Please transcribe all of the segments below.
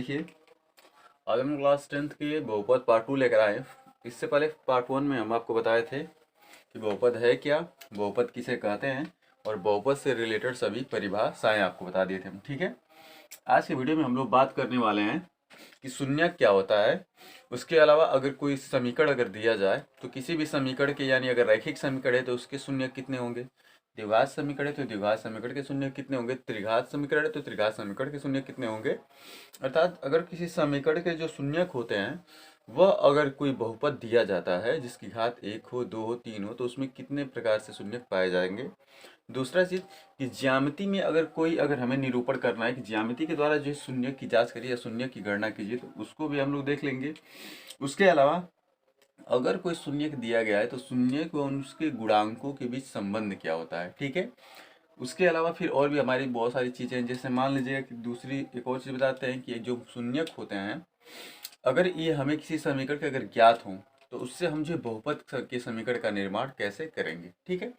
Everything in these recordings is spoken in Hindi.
देखिए, आज हम क्लास 10th के बहुपद पार्ट 2 लेकर आए। इससे पहले पार्ट 1 में हम आपको बताए थे कि बहुपद है क्या, बहुपद किसे कहते हैं और बहुपद से रिलेटेड सभी परिभाषाएं आपको बता दिए थे हम। ठीक है, आज के वीडियो में हम लोग बात करने वाले हैं कि शून्यक क्या होता है। उसके अलावा अगर कोई समीकरण अगर दिया जाए तो किसी भी समीकरण के, यानी अगर रैखिक समीकरण है तो उसके शून्यक कितने होंगे, द्विघात समीकरण है तो द्विघात समीकरण के शून्यक कितने होंगे, त्रिघात समीकरण है तो त्रिघात समीकरण के शून्यक कितने होंगे। अर्थात अगर किसी समीकरण के जो शून्यक होते हैं वह अगर कोई बहुपद दिया जाता है जिसकी घात 1 हो, 2 हो, 3 हो, तो उसमें कितने प्रकार से शून्यक पाए जाएंगे। दूसरा चीज कि ज्यामिति में अगर हमें निरूपण करना है कि ज्यामिति के द्वारा जो शून्य की जांच करिए या शून्य की गणना कीजिए, तो उसको भी हम लोग देख लेंगे। उसके अलावा अगर कोई शून्यक दिया गया है तो शून्यक व उसके गुणांकों के बीच संबंध क्या होता है। ठीक है, उसके अलावा फिर और भी हमारी बहुत सारी चीजें हैं। जैसे मान लीजिए कि दूसरी एक और चीज बताते हैं कि जो शून्यक होते हैं अगर ये हमें किसी समीकरण के अगर ज्ञात हो तो उससे हम जो बहुपद के समीकरण का निर्माण कैसे करेंगे। ठीक है,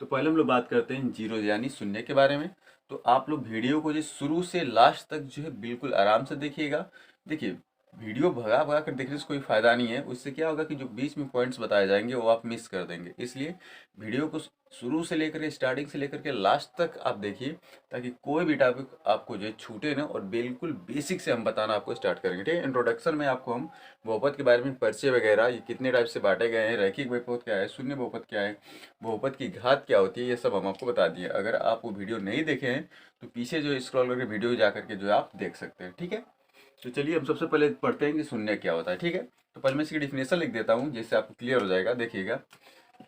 तो पहले हम लोग बात करते हैं जीरो यानी शून्य के बारे में। तो आप लोग वीडियो को जो शुरू से लास्ट तक जो है बिल्कुल आराम से देखिएगा। देखिए, वीडियो भगा भगा कर देखने से कोई फायदा नहीं है। उससे क्या होगा कि जो बीच में पॉइंट्स बताए जाएंगे वो आप मिस कर देंगे। इसलिए वीडियो को शुरू से लेकर के, स्टार्टिंग से लेकर के लास्ट तक आप देखिए, ताकि कोई भी टॉपिक आपको जो है छूटे ना। और बिल्कुल बेसिक से हम बताना आपको स्टार्ट करेंगे। ठीक है, इंट्रोडक्शन में आपको हम बहुपद के बारे में परिचय वगैरह, ये कितने टाइप से बांटे गए हैं, रैखिक बहुपद क्या है, शून्य बहुपद क्या है, बहुपद की घात क्या होती है, ये सब हम आपको बता दिए। अगर आप वो वीडियो नहीं देखे हैं तो पीछे जो स्क्रॉल करके वीडियो जा करके जो है आप देख सकते हैं। ठीक है, तो चलिए हम सबसे पहले पढ़ते हैं कि शून्य क्या होता है। ठीक है, तो पहले मैं इसकी डिफिनेशन लिख देता हूँ जिससे आपको क्लियर हो जाएगा। देखिएगा,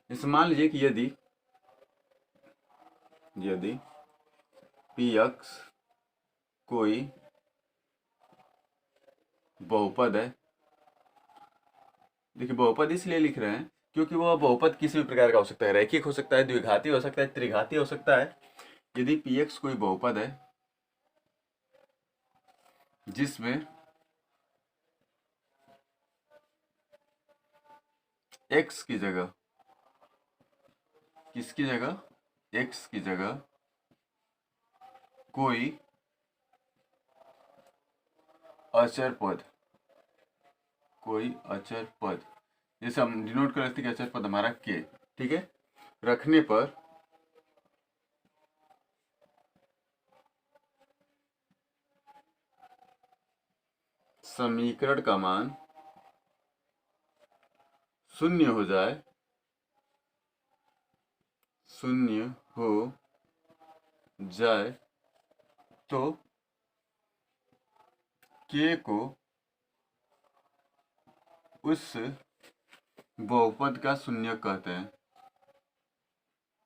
जैसे मान लीजिए कि यदि यदि पी एक्स कोई बहुपद है। देखिए, बहुपद इसलिए लिख रहे हैं क्योंकि वह बहुपद किसी भी प्रकार का हो सकता है, रैखिक हो सकता है, द्विघाती हो सकता है, त्रिघाती हो सकता है। यदि पी एक्स कोई बहुपद है जिसमें एक्स की जगह, किसकी जगह, एक्स की जगह कोई अचर पद, कोई अचर पद, जैसे हम डिनोट कर सकते हैं कि अचर पद हमारा के, ठीक है, रखने पर समीकरण का मान शून्य हो जाए, शून्य हो जाए तो के को उस बहुपद का शून्य कहते हैं।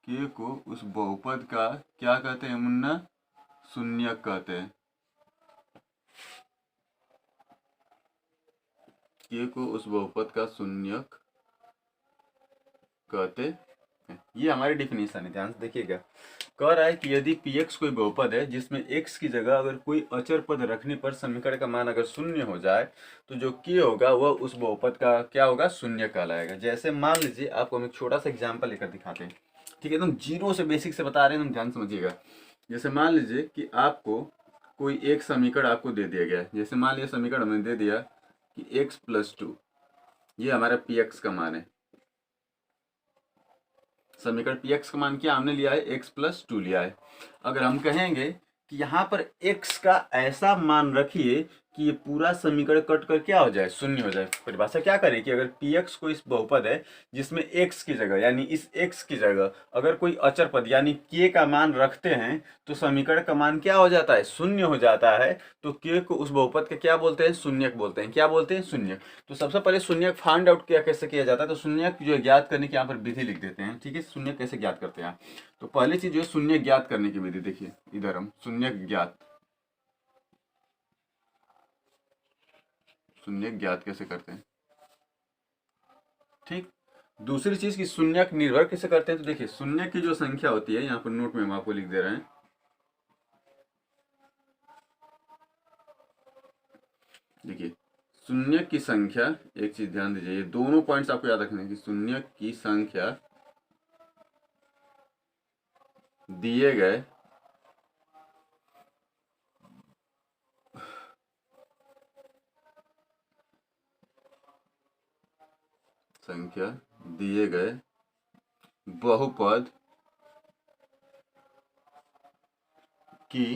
के को उस बहुपद का क्या कहते हैं मुन्ना, शून्य कहते हैं। के को उस बहुपद का शून्यक कहते हैं। ये हमारी डिफिनेशन है, ध्यान से देखिएगा। कह रहा है कि यदि पी एक्स कोई बहुपद है जिसमें एक्स की जगह अगर कोई अचर पद रखने पर समीकरण का मान अगर शून्य हो जाए तो जो के होगा वह उस बहुपद का क्या होगा, शून्य कहलाएगा। जैसे मान लीजिए, आपको हम एक छोटा सा एग्जाम्पल लेकर दिखाते हैं। ठीक है, एकदम जीरो से बेसिक से बता रहे हैं, तुम ध्यान समझिएगा। जैसे मान लीजिए कि आपको कोई एक समीकरण आपको दे दिया गया है। जैसे मान लीजिए समीकरण हमने दे दिया कि x+2 ये हमारा पी एक्स का मान है। समीकरण पी एक्स का मान क्या हमने लिया है, x+2 लिया है। अगर हम कहेंगे कि यहाँ पर x का ऐसा मान रखिए कि ये पूरा समीकरण कट कर क्या हो जाए, शून्य हो जाए। परिभाषा क्या करे कि अगर पी एक्स को इस बहुपद है जिसमें x की जगह, यानी इस x की जगह अगर कोई अचर पद यानी k का मान रखते हैं तो समीकरण का मान क्या हो जाता है, शून्य हो जाता है। तो k को उस बहुपद का क्या बोलते हैं, शून्यक बोलते हैं। क्या बोलते हैं, शून्यक। तो सबसे पहले शून्यक फाइंड आउट क्या कैसे किया जाता है, तो शून्यक जो है ज्ञात करने की यहाँ पर विधि लिख देते हैं। ठीक है, शून्यक कैसे ज्ञात करते हैं। तो पहली चीज जो है शून्यक ज्ञात करने की विधि, देखिए इधर हम शून्यक ज्ञात कैसे करते हैं। ठीक, दूसरी चीज की शून्यक निर्भर कैसे करते हैं। तो देखिए, शून्यक की जो संख्या होती है, यहाँ पर नोट में हम आपको लिख दे रहे हैं। देखिए, शून्य की संख्या, एक चीज ध्यान दीजिए, ये दोनों पॉइंट्स आपको याद रखने हैं कि शून्य की संख्या दिए गए संख्या दिए गए बहुपद की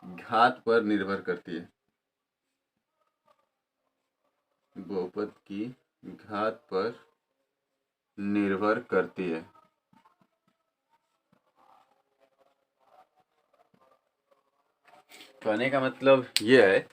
घात पर निर्भर करती है। बहुपद की घात पर निर्भर करती है। कहने का मतलब ये है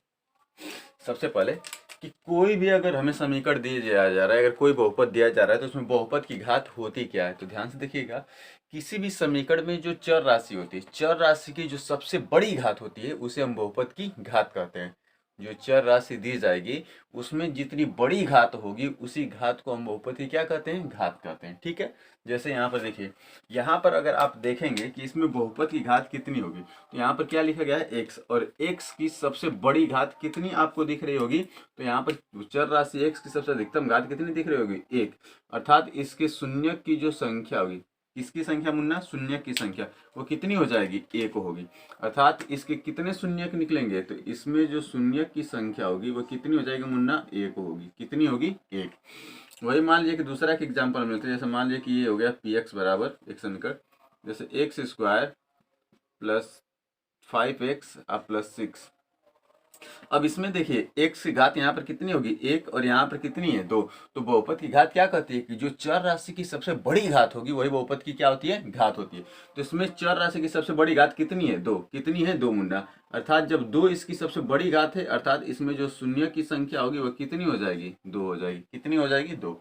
सबसे पहले कि कोई भी अगर हमें समीकरण दिया जा रहा है, अगर कोई बहुपद दिया जा रहा है तो उसमें बहुपद की घात होती क्या है। तो ध्यान से देखिएगा, किसी भी समीकरण में जो चर राशि होती है, चर राशि की जो सबसे बड़ी घात होती है उसे हम बहुपद की घात कहते हैं। जो चर राशि दी जाएगी उसमें जितनी बड़ी घात होगी उसी घात को हम बहुपद की क्या कहते हैं, घात कहते हैं। ठीक है, जैसे यहाँ पर देखिए, यहाँ पर अगर आप देखेंगे कि इसमें बहुपद की घात कितनी होगी, तो यहाँ पर क्या लिखा गया है x, और x की सबसे बड़ी घात कितनी आपको दिख रही होगी, तो यहाँ पर चर राशि x की सबसे अधिकतम घात कितनी दिख रही होगी, 1। अर्थात इसके शून्य की जो संख्या होगी, किसकी संख्या मुन्ना, शून्य की संख्या, वो कितनी हो जाएगी, 1 होगी। अर्थात इसके कितने शून्यक निकलेंगे, तो इसमें जो शून्यक की संख्या होगी वो कितनी हो जाएगी मुन्ना, 1 होगी। कितनी होगी, 1। वही मान लीजिए कि दूसरा एक एग्जाम्पल मिलता है, जैसे मान लीजिए कि ये हो गया पी एक्स बराबर एक समीकरण, जैसे x square plus 5x plus 6। अब इसमें देखिए x की घात यहाँ पर कितनी होगी, 1, और यहाँ पर कितनी है, 2। तो बहुपद की घात क्या कहती है कि जो चर राशि की सबसे बड़ी घात होगी वही बहुपद की क्या होती है, घात होती है। तो इसमें चर राशि की सबसे बड़ी घात कितनी है, 2। कितनी है, 2 मुंडा। अर्थात जब 2 इसकी सबसे बड़ी घात है, अर्थात इसमें जो शून्य की संख्या होगी वो कितनी हो जाएगी, 2 हो जाएगी। कितनी हो जाएगी, 2।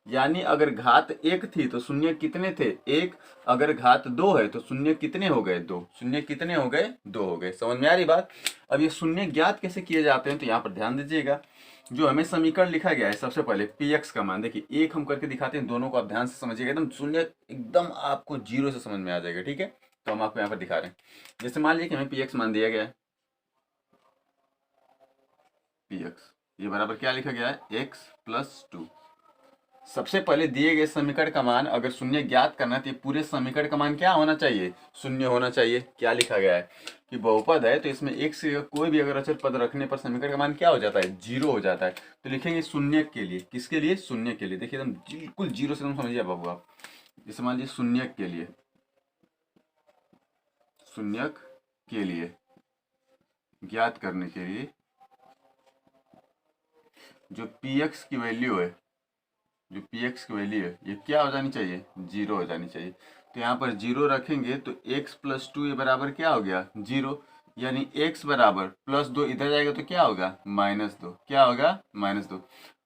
यानी अगर घात 1 थी तो शून्य कितने थे, 1। अगर घात 2 है तो शून्य कितने हो गए, 2। शून्य कितने हो गए, 2 हो गए। समझ में आ रही बात। अब ये शून्य ज्ञात कैसे किए जाते हैं, तो यहाँ पर ध्यान दीजिएगा, जो हमें समीकरण लिखा गया है सबसे पहले px का मान देखिए, एक हम करके दिखाते हैं, दोनों को आप ध्यान से समझिएगा, एकदम शून्य एकदम आपको 0 से समझ में आ जाएगा। ठीक है, तो हम आपको यहाँ पर दिखा रहे हैं। जैसे मान लीजिए कि हमें px मान दिया गया है, px ये बराबर क्या लिखा गया है, x प्लस 2। सबसे पहले दिए गए समीकरण का मान अगर शून्य ज्ञात करना है तो पूरे समीकरण का मान क्या होना चाहिए, शून्य होना चाहिए। क्या लिखा गया है कि बहुपद है तो इसमें एक से कोई भी अगर अचर पद रखने पर समीकरण का मान क्या हो जाता है, 0 हो जाता है। तो लिखेंगे शून्य के लिए, किसके लिए, शून्य के लिए। देखिए एकदम बिल्कुल 0 से एकदम समझिए बाबू आप। जैसे मान लीजिए शून्यक के लिए, शून्यक के लिए ज्ञात करने के लिए जो px की वैल्यू है, जो px की वैल्यू है ये क्या हो जानी चाहिए, 0 हो जानी चाहिए। तो यहाँ पर 0 रखेंगे तो x प्लस 2 ये बराबर क्या हो गया, 0। यानी x बराबर प्लस 2 इधर जाएगा तो क्या होगा, -2। क्या होगा, -2।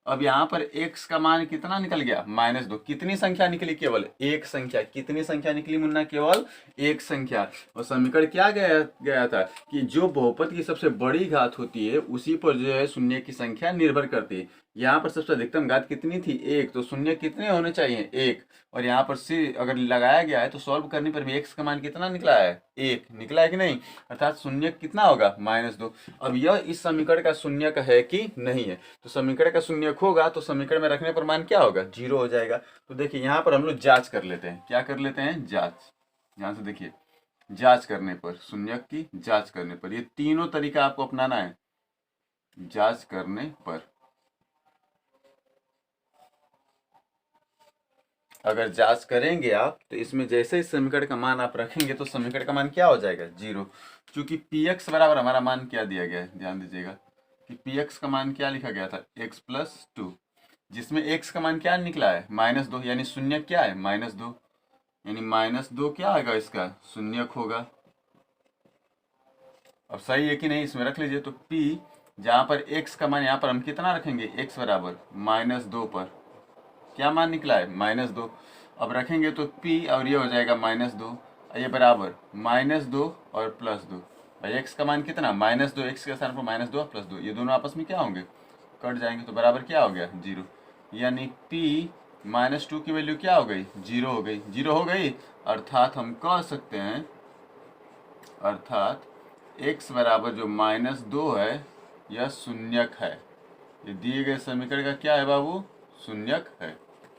अब यहाँ पर x का मान कितना निकल गया, -2। कितनी संख्या निकली, केवल एक संख्या। कितनी संख्या निकली मुन्ना, केवल एक संख्या। और समीकरण क्या गया था कि जो बहुपद की सबसे बड़ी घात होती है उसी पर जो है शून्य की संख्या निर्भर करती है। यहाँ पर सबसे अधिकतम घात कितनी थी, 1, तो शून्य कितने होने चाहिए, 1। और यहाँ पर सी अगर लगाया गया है तो सॉल्व करने पर भी x का मान कितना निकला है, 1 निकला है कि नहीं। अर्थात शून्य कितना होगा, -2। अब यह इस समीकरण का शून्य का है कि नहीं है, तो समीकरण का शून्य होगा तो समीकरण में रखने पर मान क्या होगा, 0 हो जाएगा। तो देखिए यहाँ पर हम लोग जांच कर लेते हैं। क्या कर लेते हैं, जांच। ध्यान से देखिए, जांच करने पर, शून्य की जांच करने पर, ये तीनों तरीका आपको अपनाना है। जांच करने पर अगर जांच करेंगे आप तो इसमें जैसे ही समीकरण का मान आप रखेंगे तो समीकरण का मान क्या हो जाएगा, 0। क्योंकि px बराबर हमारा मान क्या दिया गया है, ध्यान दीजिएगा कि px का मान क्या लिखा गया था, x प्लस 2, जिसमें x का मान क्या निकला है, -2। यानी शून्य क्या है, -2। यानी -2 क्या आएगा, इसका शून्यक होगा। अब सही है कि नहीं, इसमें रख लीजिए। तो p जहाँ पर x का मान यहाँ पर हम कितना रखेंगे, x बराबर -2 पर क्या मान निकला है, -2। अब रखेंगे तो p और ये हो जाएगा -2, ये बराबर -2 और +2। भाई x का मान कितना, -2, x के स्थान पर -2 और +2, ये दोनों आपस में क्या होंगे, कट जाएंगे। तो बराबर क्या हो गया, 0। यानी p -2 की वैल्यू क्या हो गई, 0 हो गई। 0 हो गई, अर्थात हम कह सकते हैं, अर्थात x बराबर जो -2 है यह शून्यक है। ये दिए गए समीकरण का क्या है बाबू, शून्यक है।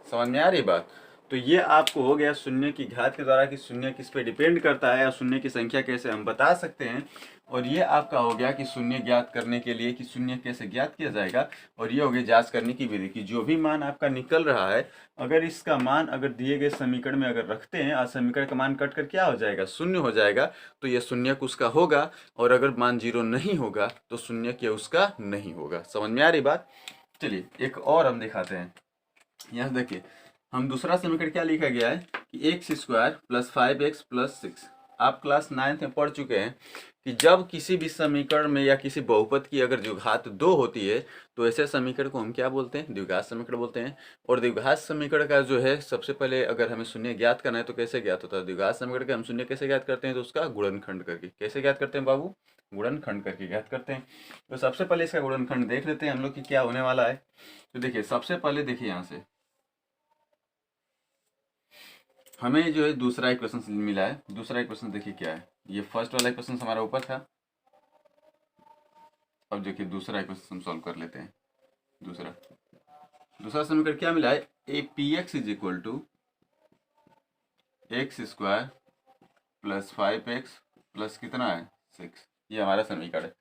समझ में आ रही बात। तो ये आपको हो गया शून्य की घात के द्वारा कि शून्य किस पे डिपेंड करता है और शून्य की संख्या कैसे हम बता सकते हैं। और ये आपका हो गया कि शून्य ज्ञात करने के लिए कि शून्य कैसे ज्ञात किया जाएगा। और ये हो गया जांच करने की विधि कि जो भी मान आपका निकल रहा है, अगर इसका मान अगर दिए गए समीकरण में अगर रखते हैं और समीकरण का मान कट कर क्या हो जाएगा, शून्य हो जाएगा, तो ये शून्यक उसका होगा। और अगर मान 0 नहीं होगा तो शून्यक ये उसका नहीं होगा। समझ में आ रही बात? चलिए एक और हम दिखाते हैं। यहाँ देखिए हम दूसरा समीकरण क्या लिखा गया है कि x square plus 5x plus 6। आप क्लास 9th में पढ़ चुके हैं कि जब किसी भी समीकरण में या किसी बहुपद की अगर जो घात 2 होती है तो ऐसे समीकरण को हम क्या बोलते हैं, द्विघात समीकरण बोलते हैं। और द्विघात समीकरण का जो है सबसे पहले अगर हमें शून्य ज्ञात करना है तो कैसे ज्ञात होता है? द्विघात समीकरण का हम शून्य कैसे ज्ञात करते हैं? तो उसका गुणनखंड करके। कैसे ज्ञात करते हैं बाबू? गुणनखंड करके ज्ञात करते हैं। तो सबसे पहले इसका गुणनखंड देख लेते हैं हम लोग कि क्या होने वाला है। तो देखिए सबसे पहले देखिए यहाँ से हमें जो है दूसरा इक्वेशन मिला है। दूसरा इक्वेशन देखिए क्या है, ये फर्स्ट वाला इक्वेशन हमारा ऊपर था। अब देखिए दूसरा इक्वेशन हम सॉल्व कर लेते हैं। दूसरा समीकरण क्या मिला है, a p x is equal to x square plus 5x plus कितना है 6। ये हमारा समीकरण है।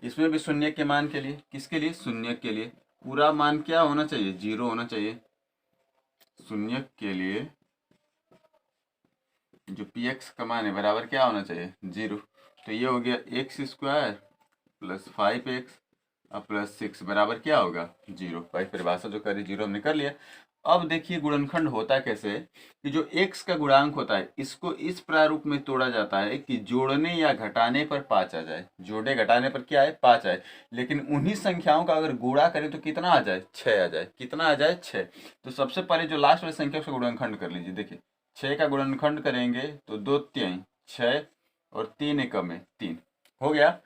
इसमें भी शून्य के मान के लिए, किसके लिए? शून्य के लिए पूरा मान क्या होना चाहिए? 0 होना चाहिए। शून्य के लिए जो पी एक्स का मान है बराबर क्या होना चाहिए? 0। तो ये हो गया एक्स स्क्वायर प्लस 5x अब प्लस 6 बराबर क्या होगा? 0। भाई परिभाषा जो करी 0 हमने कर लिया। अब देखिए गुणनखंड होता कैसे कि जो x का गुणांक होता है इसको इस प्रारूप में तोड़ा जाता है कि जोड़ने या घटाने पर 5 आ जाए। जोड़ने घटाने पर क्या है? 5 आए। लेकिन उन्हीं संख्याओं का अगर गुणा करें तो कितना आ जाए? 6 आ जाए। कितना आ जाए? 6। तो सबसे पहले जो लास्ट वाली संख्या उसका गुणनखंड कर लीजिए। देखिए 6 का गुणनखंड करेंगे तो 2 3 6 और 3 एकम में 3 हो गया।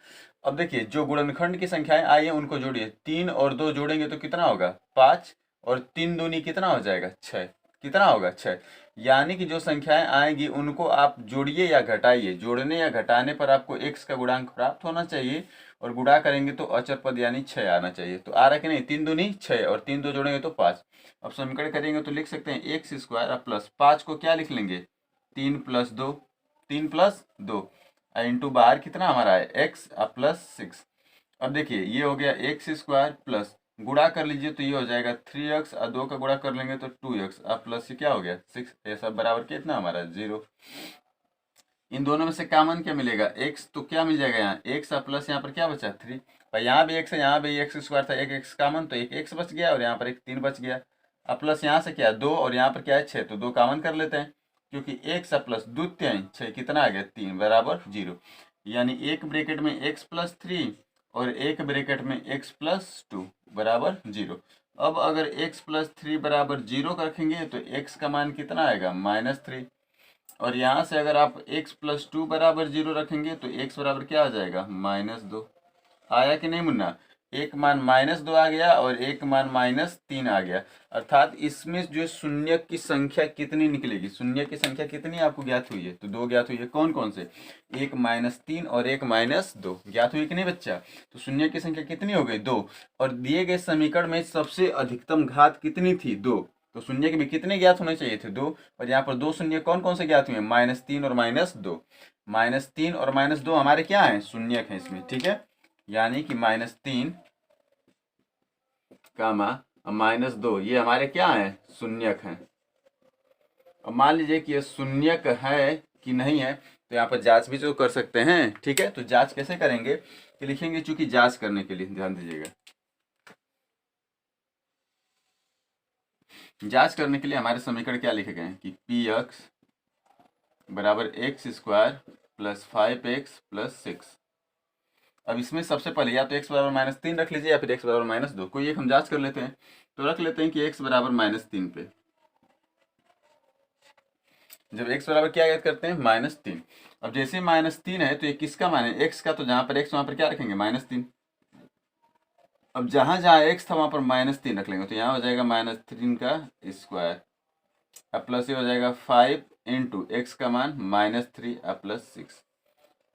अब देखिए जो गुणनखंड की संख्याएं आई है उनको जोड़िए। 3 और 2 जोड़ेंगे तो कितना होगा? 5 और 3 दूनी कितना हो जाएगा? 6। कितना होगा? 6। यानी कि जो संख्याएं आएंगी उनको आप जोड़िए या घटाइए। जोड़ने या घटाने पर आपको x का गुणांक प्राप्त होना चाहिए और गुणा करेंगे तो अचर पद यानी 6 आना चाहिए। तो आ रहा कि नहीं? 3 दूनी 6 और 3 2 जोड़ेंगे तो 5। अब समीकरण करेंगे तो लिख सकते हैं एक्स स्क्वायर प्लस 5 को क्या लिख लेंगे? 3 प्लस 2, 3 प्लस 2 इंटू बाहर कितना हमारा है? X plus 6। अब देखिए ये हो गया एक्स स्क्वायर प्लस गुणा कर लीजिए तो ये हो जाएगा 3x और 2 का गुणा कर लेंगे तो 2x अब प्लस ये क्या हो गया 6। ये सब बराबर कितना हमारा 0। इन दोनों में से कॉमन क्या मिलेगा? x। तो क्या मिल जाएगा यहाँ? x प्लस यहाँ पर क्या बचा? 3। भाई यहाँ भी x है, यहाँ भी एक्स स्क्वायर था, एक x कॉमन तो एक x बच गया और यहाँ पर एक 3 बच गया। अब प्लस यहाँ से क्या 2 और यहाँ पर क्या है 6 तो 2 कॉमन कर लेते हैं क्योंकि x प्लस 2 3 6 कितना आ गया 3 बराबर 0। यानी एक ब्रैकेट में x प्लस 3 और एक ब्रैकेट में x प्लस 2 बराबर 0। अब अगर x प्लस 3 बराबर 0 रखेंगे तो x का मान कितना आएगा? -3। और यहाँ से अगर आप x प्लस 2 बराबर 0 रखेंगे तो x बराबर क्या आ जाएगा? -2। आया कि नहीं मुन्ना? एक मान -2 आ गया और एक मान -3 आ गया। अर्थात इसमें जो शून्य की संख्या कितनी निकलेगी? शून्य की संख्या कितनी आपको ज्ञात हुई है? तो 2 ज्ञात हुई है। कौन कौन से? एक -3 और एक -2 ज्ञात हुई कि नहीं बच्चा? तो शून्य की संख्या कितनी हो गई? 2। और दिए गए समीकरण में सबसे अधिकतम घात कितनी थी? 2। तो शून्य के भी कितने ज्ञात होने चाहिए थे? 2। और यहाँ पर 2 शून्य कौन कौन से ज्ञात हुए? -3 और -2। -3 और -2 हमारे क्या है? शून्यक है इसमें। ठीक है, यानी कि -3 कामा -2 ये हमारे क्या है? शून्यक हैं। अब मान लीजिए कि ये शून्यक है कि नहीं है तो यहाँ पर जांच भी तो कर सकते हैं। ठीक है, तो जांच कैसे करेंगे कि लिखेंगे, चूंकि जांच करने के लिए ध्यान दीजिएगा, जांच करने के लिए हमारे समीकरण क्या लिखे गए हैं कि पी एक्स बराबर x square plus 5x plus 6। अब इसमें सबसे पहले या तो x बराबर -3 रख लीजिए या फिर x बराबर -2, कोई एक हम जांच कर लेते हैं। तो रख लेते हैं कि x बराबर -3 पे। जब x बराबर क्या याद करते हैं? -3। अब जैसे -3 है तो ये किसका मान है? x का। तो जहां पर x वहां पर क्या रखेंगे? -3। अब जहां जहां x था वहां पर -3 रख लेंगे तो यहाँ हो जाएगा -3 का स्क्वायर अब प्लस ये हो जाएगा 5 इंटू एक्स का मान -3 अब प्लस 6।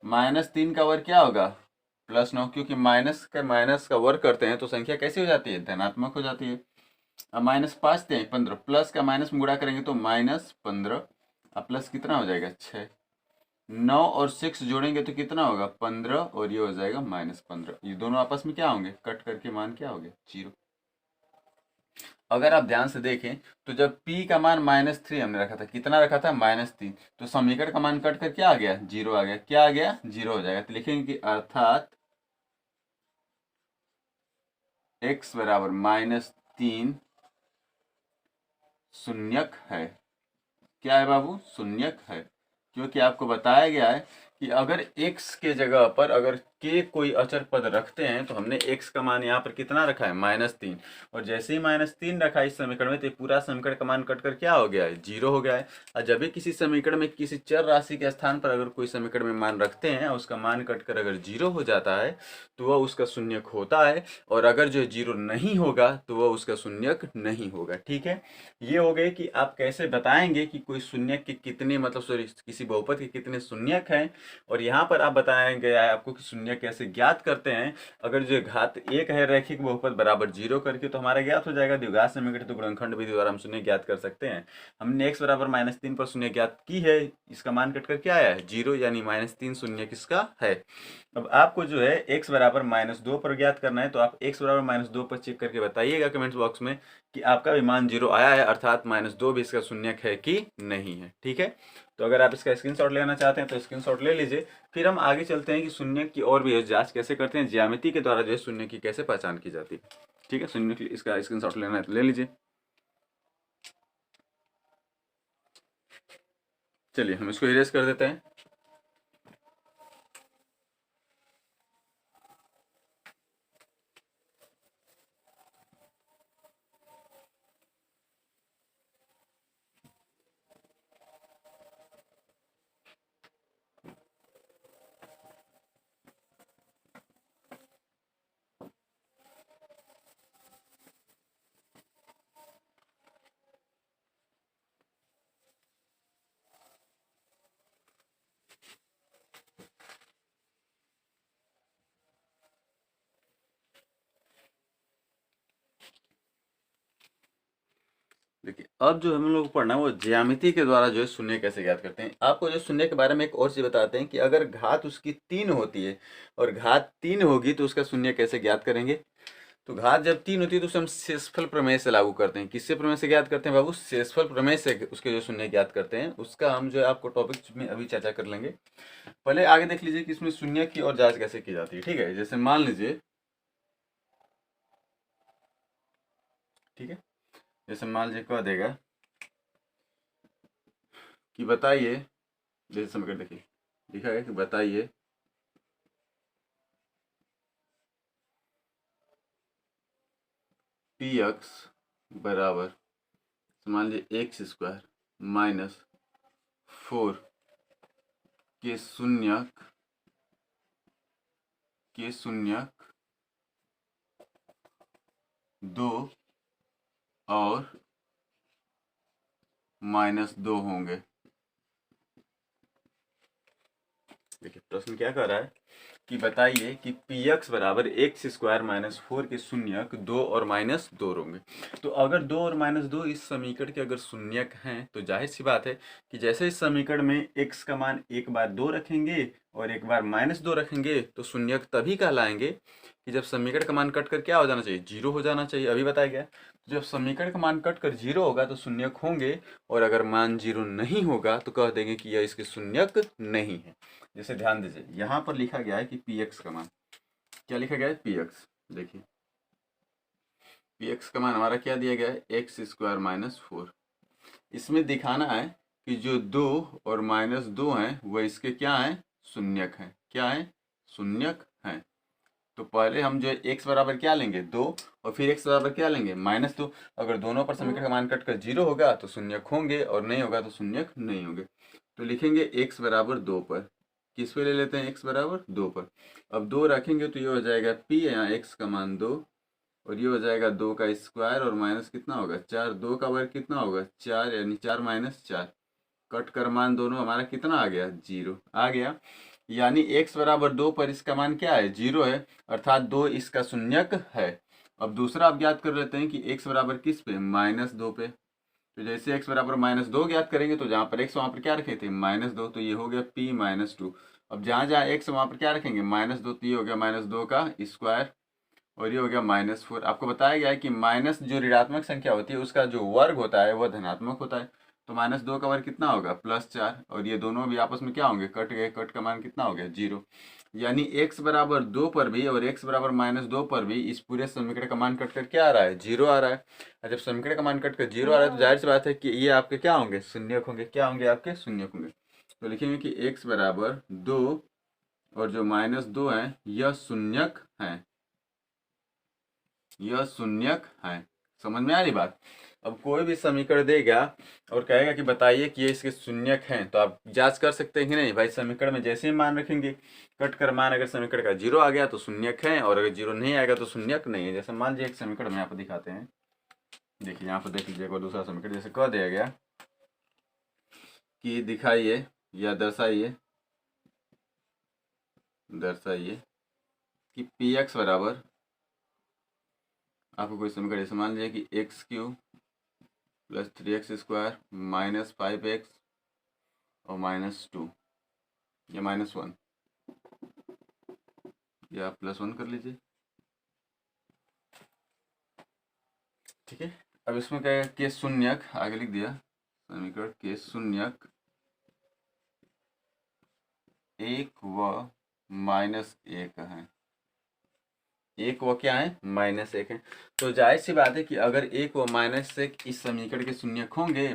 -3 का वर्ग क्या होगा? +9, क्योंकि माइनस का वर्ग करते हैं तो संख्या कैसी हो जाती है? धनात्मक हो जाती है। अब -5 थे 15, प्लस का माइनस में गुणा करेंगे तो -15, अब प्लस कितना हो जाएगा 6, 9 और 6 जोड़ेंगे तो कितना होगा 15, और ये हो जाएगा -15। ये दोनों आपस में क्या होंगे, कट करके मान क्या हो गया 0। अगर आप ध्यान से देखें तो जब p का मान -3 हमने रखा था, कितना रखा था -3, तो समीकरण का मान कट कर क्या आ गया 0 आ गया, क्या आ गया 0 हो जाएगा। तो लिखेंगे कि अर्थात x बराबर -3 शून्यक है। क्या है बाबू, शून्यक है, क्योंकि आपको बताया गया है कि अगर x के जगह पर अगर k कोई अचर पद रखते हैं तो हमने x का मान यहाँ पर कितना रखा है -3, और जैसे ही -3 रखा इस समीकरण में तो पूरा समीकरण का मान कटकर क्या हो गया है 0 हो गया है। और जब भी किसी समीकरण में किसी चर राशि के स्थान पर अगर कोई समीकरण में मान रखते हैं और उसका मान कटकर अगर 0 हो जाता है तो वह उसका शून्यक होता है, और अगर जो 0 नहीं होगा तो वह उसका शून्यक नहीं होगा। ठीक है, ये हो गए कि आप कैसे बताएंगे कि कोई शून्यक के कितने, मतलब सॉरी किसी बहुपद के कितने शून्यक हैं, और यहाँ पर आप बताया गया है आपको कि शून्यक कैसे ज्ञात करते हैं। अगर जो घात 1 है रैखिक बहुपद बराबर 0 करके तो हमारा ज्ञात हो जाएगा द्विघात समीकरण, तो गुणनखंड विधि द्वारा हम शून्य ज्ञात कर सकते हैं। हमने x बराबर -3 पर शून्य ज्ञात की है, इसका मान कटकर क्या आया है 0, यानी -3 शून्य किसका है। अब आपको जो है x बराबर -2 पर ज्ञात करना है, तो आप x बराबर -2 पर चेक करके बताइएगा कमेंट्स बॉक्स में कि आपका भी मान 0 आया है, अर्थात -2 भी इसका शून्यक है कि नहीं है। ठीक है, तो अगर आप इसका स्क्रीनशॉट लेना चाहते हैं तो स्क्रीनशॉट ले लीजिए। फिर हम आगे चलते हैं कि शून्यक की और भी जांच कैसे करते हैं, ज्यामिति के द्वारा जो है शून्य की कैसे पहचान की जाती है। ठीक है, शून्य की इसका स्क्रीनशॉट लेना है तो ले लीजिए। चलिए हम इसको इरेज कर देते हैं। देखिए अब जो हम लोग को पढ़ना है वो ज्यामिति के द्वारा जो है शून्य कैसे ज्ञात करते हैं। आपको जो शून्य के बारे में एक और चीज बताते हैं कि अगर घात उसकी 3 होती है और घात 3 होगी तो उसका शून्य कैसे ज्ञात करेंगे। तो घात जब 3 होती है तो उसे हम शेषफल प्रमेय से लागू करते हैं। किससे प्रमेय से ज्ञात करते हैं बाबू, शेषफल प्रमेय से उसके जो शून्य ज्ञात करते हैं। उसका हम जो है आपको टॉपिक में अभी चर्चा कर लेंगे। पहले आगे देख लीजिए कि इसमें शून्य की और जांच कैसे की जाती है। ठीक है, जैसे मान लीजिए, ठीक है, जैसे मान लीजिए कह देगा कि बताइए, जैसे समीकरण देखिए लिखा है कि बताइए पी एक्स बराबर मान लीजिए x² - 4 के शून्यक 2 और -2 होंगे। देखिए प्रश्न क्या कर रहा है कि बताइए कि पी एक्स बराबर x² - 4 के शून्यक 2 और -2 होंगे। तो अगर 2 और -2 इस समीकरण के अगर शून्यक हैं तो जाहिर सी बात है कि जैसे इस समीकरण में x का मान एक बार 2 रखेंगे और एक बार -2 रखेंगे तो शून्यक तभी कहलाएंगे कि जब समीकरण का मान कट कर क्या हो जाना चाहिए 0 हो जाना चाहिए। अभी बताया गया जब समीकरण का मान कट कर 0 होगा तो शून्यक होंगे, और अगर मान 0 नहीं होगा तो कह देंगे कि यह इसके शून्यक नहीं है। जैसे ध्यान दीजिए यहाँ पर लिखा गया है कि पी एक्स का मान, क्या लिखा गया है पी एक्स, देखिए पी एक्स का मान हमारा क्या दिया गया है x² - 4। इसमें दिखाना है कि जो 2 और -2 हैं वह इसके क्या हैं शून्यक हैं। क्या है, शून्यक हैं। तो पहले हम जो x बराबर क्या लेंगे 2, और फिर x बराबर क्या लेंगे -2। अगर दोनों पर समीकरण का मान कटकर 0 होगा तो शून्यक होंगे और नहीं होगा तो शून्यक नहीं होंगे। तो लिखेंगे x बराबर 2 पर, किस पे ले लेते हैं x बराबर 2 पर। अब 2 रखेंगे तो ये हो जाएगा p, यहाँ x का मान 2, और ये हो जाएगा 2 का स्क्वायर और माइनस कितना होगा 4, 2 का वर्ग कितना होगा 4, यानी 4 - 4, कट कर मान दोनों हमारा कितना आ गया 0 आ गया। यानी x बराबर 2 पर इसका मान क्या है 0 है, अर्थात 2 इसका शून्यक है। अब दूसरा आप ज्ञात कर लेते हैं कि x बराबर किस पे, -2 पे। तो जैसे x बराबर -2 ज्ञात करेंगे तो जहाँ पर x वहाँ पर क्या रखे थे, -2, तो ये हो गया p -2। अब जहाँ जहाँ x वहाँ पर क्या रखेंगे, -2, तो ये हो गया -2 का स्क्वायर और ये हो गया -4। आपको बताया गया है कि माइनस जो ऋणात्मक संख्या होती है उसका जो वर्ग होता है वह धनात्मक होता है। तो -2 का वर्ग कितना होगा, +4, और ये दोनों भी आपस में क्या होंगे, कट गए, कट का मान कितना हो गया, 0। यानी x बराबर 2 पर भी और x बराबर -2 पर भी इस पूरे समीकरण का मान कट कर क्या आ रहा है, 0 आ रहा है। और जब समीकरण का मान कट कर 0 आ रहा है तो जाहिर सी बात है कि ये आपके क्या होंगे, शून्यक होंगे। क्या होंगे, आपके शून्यक होंगे। तो लिखेंगे कि x बराबर 2 और जो -2 है यह शून्यक है, यह शून्यक है। समझ में आ रही बात। अब कोई भी समीकरण देगा और कहेगा कि बताइए कि ये इसके शून्यक हैं, तो आप जांच कर सकते हैं कि नहीं भाई, समीकरण में जैसे ही मान रखेंगे कट कर मान अगर समीकरण का 0 आ गया तो शून्यक है, और अगर 0 नहीं आएगा तो शून्यक नहीं है। जैसे मान लीजिए एक समीकरण में यहाँ पर दिखाते हैं, देखिए यहाँ पर देख लीजिए कोई दूसरा समीकरण जैसे कह दिया गया कि दिखाइए या दर्शाइए कि px बराबर, आपको कोई समीकरण जैसे मान लीजिए कि x³ + 3x² - 5x और -2 या -1, या आप +1 कर लीजिए, ठीक है। अब इसमें क्या है, के शून्यक आगे लिख दिया, समीकरण के शून्यक 1 व -1 है। 1 व क्या है, -1 है। तो जाहिर सी बात है कि अगर 1 व -1 इस समीकरण के शून्यक होंगे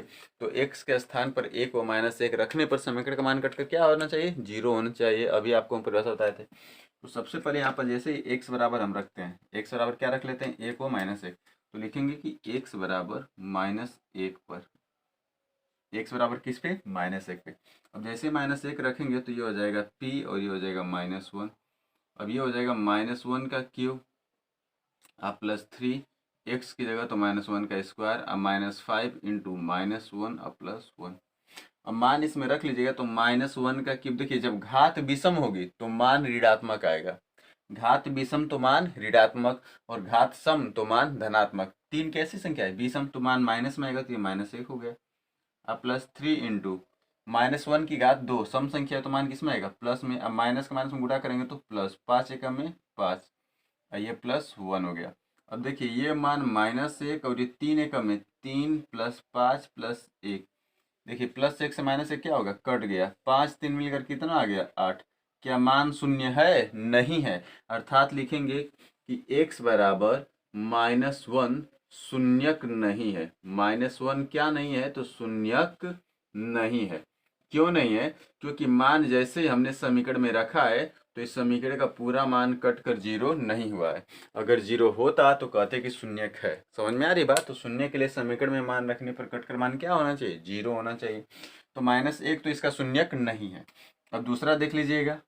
तो x के स्थान पर 1 व -1 रखने पर समीकरण का मान कटकर क्या होना चाहिए, 0 होना चाहिए। अभी आपको हम परिभाषा बताए थे। तो सबसे पहले यहाँ पर जैसे ही x बराबर हम रखते हैं, x बराबर क्या रख लेते हैं, 1 व -1, तो लिखेंगे कि x बराबर -1 पर, x बराबर किस पे, -1 पे। अब जैसे -1 रखेंगे तो ये हो जाएगा p और ये हो जाएगा -1। अब ये हो जाएगा -1 का क्यूब आप +3, x की जगह तो -1 का स्क्वायर, अब -5 इंटू -1 अब +1। अब मान इसमें रख लीजिएगा तो -1 का क्यूब, देखिए जब घात विषम होगी तो मान ऋणात्मक आएगा, घात विषम तो मान ऋणात्मक, और घात सम तो मान धनात्मक। तीन कैसी संख्या है, विषम तो मान माइनस में आएगा तो ये -1 हो गया। अब +3 इंटू -1 की घात 2, सम संख्या है तो मान किस में आएगा, प्लस में। अब माइनस का माइनस में गुणा करेंगे तो प्लस, 5 एकम में 5, ये +1 हो गया। अब देखिए ये मान -1 और ये 3 एकम में 3 + 5 + 1, देखिए +1 से -1 क्या होगा, कट गया, 5 3 मिलकर कितना आ गया, 8। क्या मान शून्य है, नहीं है। अर्थात लिखेंगे कि x बराबर -1 शून्यक नहीं है। -1 क्या नहीं है, तो शून्यक नहीं है। क्यों नहीं है, क्योंकि मान जैसे हमने समीकरण में रखा है तो इस समीकरण का पूरा मान कट कर 0 नहीं हुआ है। अगर 0 होता तो कहते कि शून्यक है। समझ में आ रही बात। तो शून्य के लिए समीकरण में मान रखने पर कट कर मान क्या होना चाहिए, 0 होना चाहिए। तो -1 तो इसका शून्यक नहीं है। अब दूसरा देख लीजिएगा,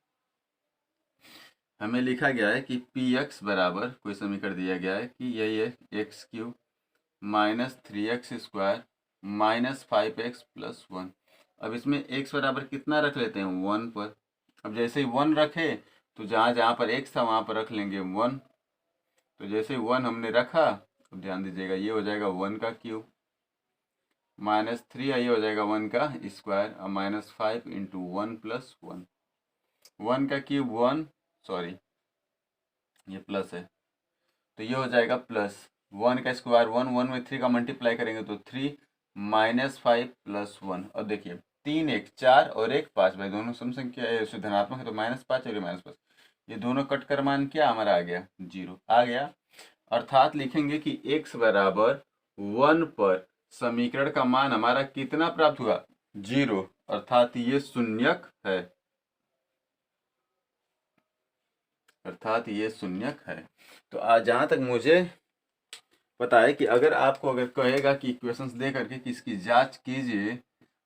हमें लिखा गया है कि px बराबर, कोई समीकरण दिया गया है कि यही है x³ -3x² -5x + 1। अब इसमें x बराबर कितना रख लेते हैं, 1 पर। अब जैसे ही 1 रखे तो जहाँ जहाँ पर x था वहाँ पर रख लेंगे 1। तो जैसे 1 हमने रखा, अब ध्यान दीजिएगा ये हो जाएगा 1 का क्यूब -3, ये हो जाएगा 1 का स्क्वायर, अब -5 इंटू 1 + 1। 1 का क्यूब 1, सॉरी ये प्लस है, तो ये हो जाएगा +1 का स्क्वायर 1, 1 में 3 का मल्टीप्लाई करेंगे तो 3 -5 + 1। और देखिए 3 1 4 और 1 5, भाई दोनों सम संख्या है, धनात्मक है तो -5 और ये -5, ये दोनों कट कर मान क्या हमारा आ गया, 0 आ गया। अर्थात लिखेंगे कि x बराबर 1 पर समीकरण का मान हमारा कितना प्राप्त हुआ, 0, अर्थात ये शून्यक है, अर्थात ये शून्यक है। तो आज जहाँ तक मुझे पता है कि अगर आपको अगर कहेगा कि इक्वेशंस दे करके कि इसकी जांच कीजिए,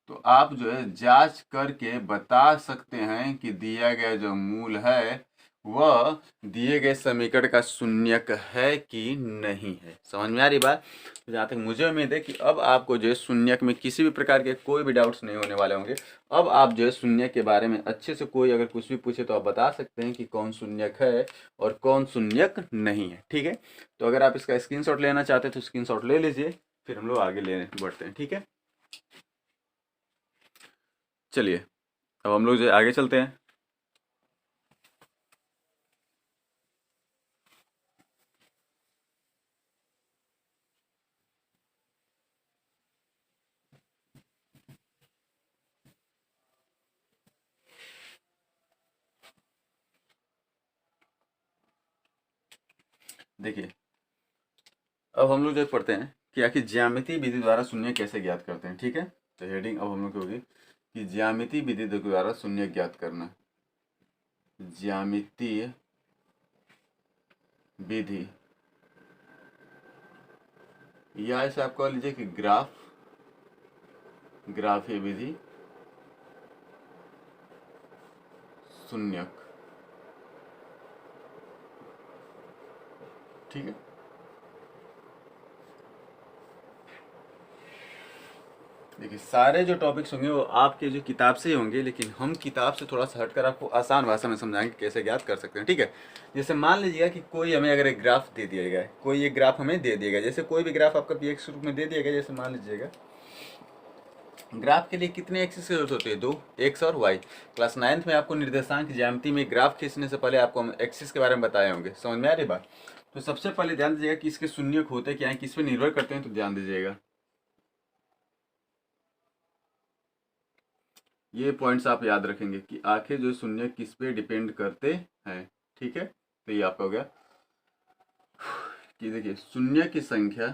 तो आप जो है जांच करके बता सकते हैं कि दिया गया जो मूल है वह दिए गए समीकरण का शून्यक है कि नहीं है। समझ में आ रही बात? तो जहाँ तक मुझे उम्मीद है कि अब आपको जो है शून्यक में किसी भी प्रकार के कोई भी डाउट्स नहीं होने वाले होंगे। अब आप जो है शून्यक के बारे में अच्छे से कोई अगर कुछ भी पूछे तो आप बता सकते हैं कि कौन शून्यक है और कौन शून्यक नहीं है। ठीक है, तो अगर आप इसका स्क्रीनशॉट लेना चाहते हैं तो स्क्रीनशॉट ले लीजिए, फिर हम लोग आगे ले बढ़ते हैं। ठीक है, चलिए अब हम लोग जो है आगे चलते हैं। देखिए अब हम लोग जो पढ़ते हैं कि आखिर ज्यामितीय विधि द्वारा शून्य कैसे ज्ञात करते हैं। ठीक है, तो हेडिंग अब हम लोग की होगी कि ज्यामितीय विधि द्वारा शून्य ज्ञात करना। ज्यामितीय विधि या ऐसे आप कह लीजिए कि ग्राफीय विधि शून्यक। ठीक है, देखिए सारे जो टॉपिक्स होंगे वो आपके जो किताब से ही होंगे, लेकिन हम किताब से थोड़ा सा हटकर आपको आसान भाषा में समझाएंगे कैसे ज्ञात कर सकते हैं। ठीक है, जैसे मान लीजिएगा कि कोई हमें अगर एक ग्राफ दे दिया गया है, कोई एक ग्राफ हमें दे दिया गया, जैसे कोई भी ग्राफ आपका पी एक्स रूप में दे दिया गया। जैसे मान लीजिएगा ग्राफ के लिए कितने एक्सिस की जरूरत होती है? दो, एक्स और वाई। क्लास 9th में आपको निर्देशांक ज्यामिति में ग्राफ खींचने से पहले आपको हम एक्सिस के बारे में बताए होंगे। समझ में आ रही बात? तो सबसे पहले ध्यान दीजिएगा कि इसके शून्यक होते क्या है, किस पे निर्भर करते हैं, तो ध्यान दीजिएगा ये पॉइंट्स आप याद रखेंगे कि आखिर जो शून्य किस पे डिपेंड करते हैं। ठीक है, तो ये आपका हो गया कि देखिए शून्य की संख्या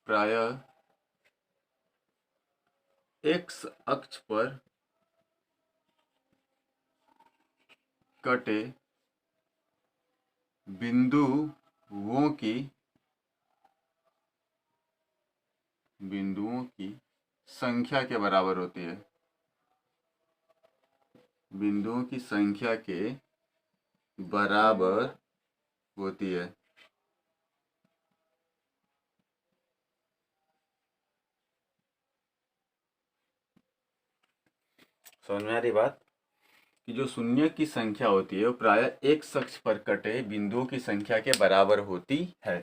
प्रायः एक्स अक्ष पर कटे बिंदुओं की संख्या के बराबर होती है। बिंदुओं की संख्या के बराबर होती है। समझ में आ रही बात? कि जो शून्य की संख्या होती है वो प्रायः एक अक्ष पर कटे बिंदुओं की संख्या के बराबर होती है।